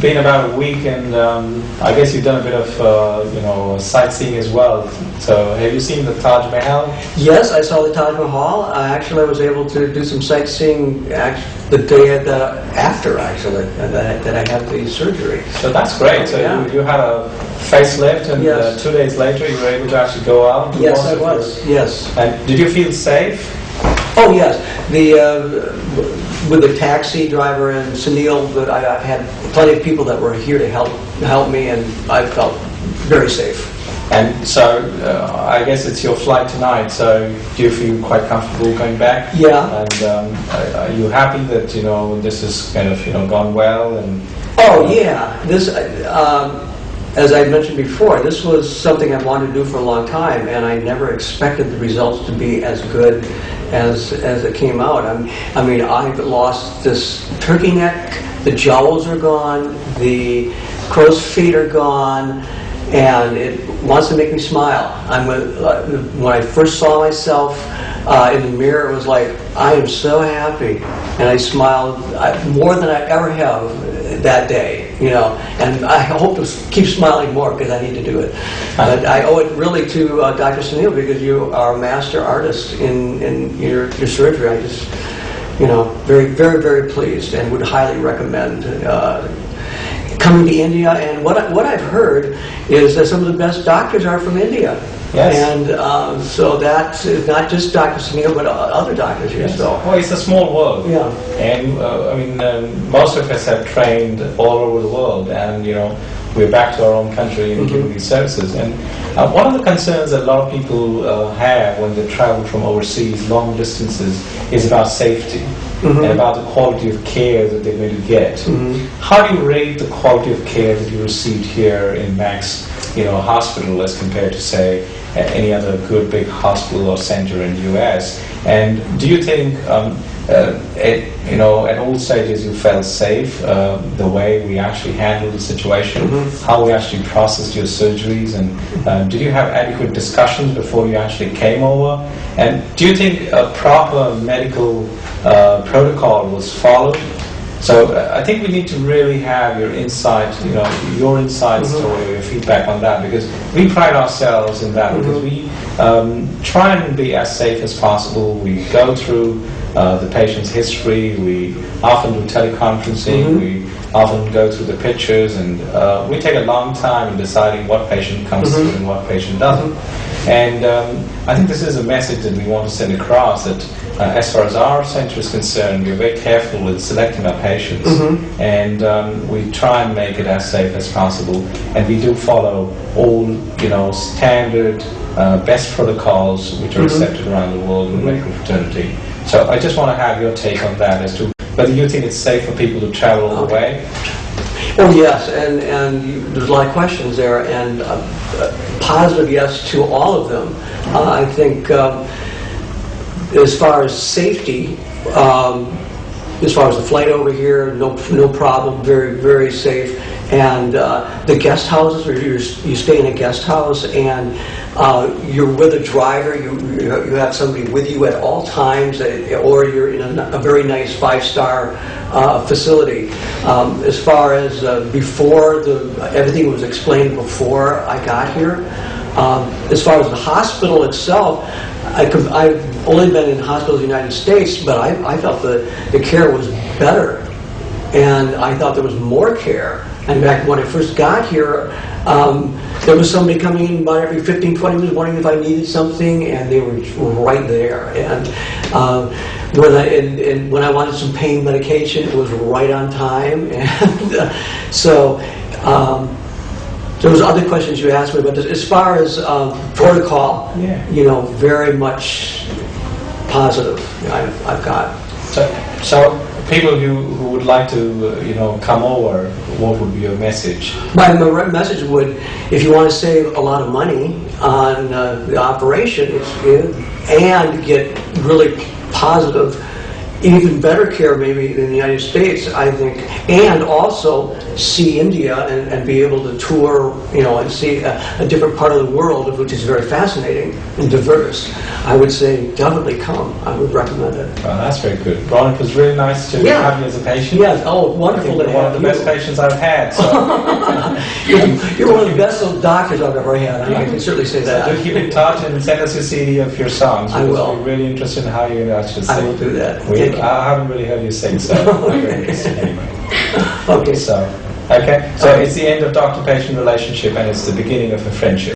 been about a week, and I guess you've done a bit of sightseeing as well. So have you seen the Taj Mahal? Yes, I saw the Taj Mahal. Actually, I was able to do some sightseeing the day after, actually, that I had the surgery. So that's great. So yeah. you had a facelift, and yes. 2 days later you were able to actually go out? Yes, I was. Yes. And did you feel safe? Oh, yes. With the taxi driver and Sunil, but I've had plenty of people that were here to help me, and I felt very safe. And so I guess it's your flight tonight, so do you feel quite comfortable going back? Yeah. And are you happy that this has kind of gone well? And oh yeah, this as I mentioned before, this was something I wanted to do for a long time, and I never expected the results to be as good as it came out. I mean, I've lost this turkey neck, the jowls are gone, the crow's feet are gone, and it wants to make me smile. When I first saw myself in the mirror, it was like, I am so happy, and I smiled more than I ever have that day, and I hope to keep smiling more because I need to do it. But I owe it really to Dr. Sunil, because you are a master artist in your surgery. I just, very, very, very pleased, and would highly recommend coming to India. And what I've heard is that some of the best doctors are from India. Yes. And so that is not just Dr. Sunil, but other doctors here. Yes. So. Well, it's a small world. Yeah. And most of us have trained all over the world, and we're back to our own country and giving these services. And one of the concerns that a lot of people have when they travel from overseas, long distances, is about safety and about the quality of care that they're going to get. How do you rate the quality of care that you received here in Max Hospital as compared to, say, any other good big hospital or center in the U.S.? And do you think at all stages you felt safe, the way we actually handled the situation, how we actually processed your surgeries, and did you have adequate discussions before you actually came over? And do you think a proper medical protocol was followed? So I think we need to really have your insight, your insights or your feedback on that, because we pride ourselves in that, because we try and be as safe as possible. We go through the patient's history, we often do teleconferencing, we often go through the pictures, and we take a long time in deciding what patient comes through and what patient doesn't. And I think this is a message that we want to send across, that as far as our center is concerned, we're very careful with selecting our patients, and we try and make it as safe as possible, and we do follow all standard best protocols which are accepted around the world in the medical fraternity. So I just want to have your take on that, as to whether you think it's safe for people to travel all the way. Oh yes, and there's a lot of questions there, and positive yes to all of them. I think as far as safety, as far as the flight over here, no problem, very, very safe. And the guest houses, where you stay in a guest house, and you're with a driver, you have somebody with you at all times, or you're in a very nice 5-star facility. As far as before, everything was explained before I got here. As far as the hospital itself, I've only been in hospitals in the United States, but I felt the care was better, and I thought there was more care. In fact, when I first got here, there was somebody coming in about every 15, 20 minutes wondering if I needed something, and they were right there. And when I wanted some pain medication, it was right on time. And so there was other questions you asked me, but as far as protocol, very much positive. I've got. So people who would like to, come over, what would be your message? My message would, if you want to save a lot of money on the operation and get really positive even better care maybe in the United States, I think, and also see India and be able to tour, and see a different part of the world, which is very fascinating and diverse. I would say definitely come. I would recommend it. Well, that's very good. Ron, it was really nice to have you as a patient. Yes. Oh, I wonderful think to you're one have of the you. best patients I've had. So. You're one of the best doctors I've ever had. I can certainly say So that. do keep in touch and send us a CD of your songs. I will. We're really interested in how you actually sing. I will do that. I Thank you. haven't really heard you sing, so I'm very interested anyway. Okay. So it's the end of doctor-patient relationship, and it's the beginning of a friendship.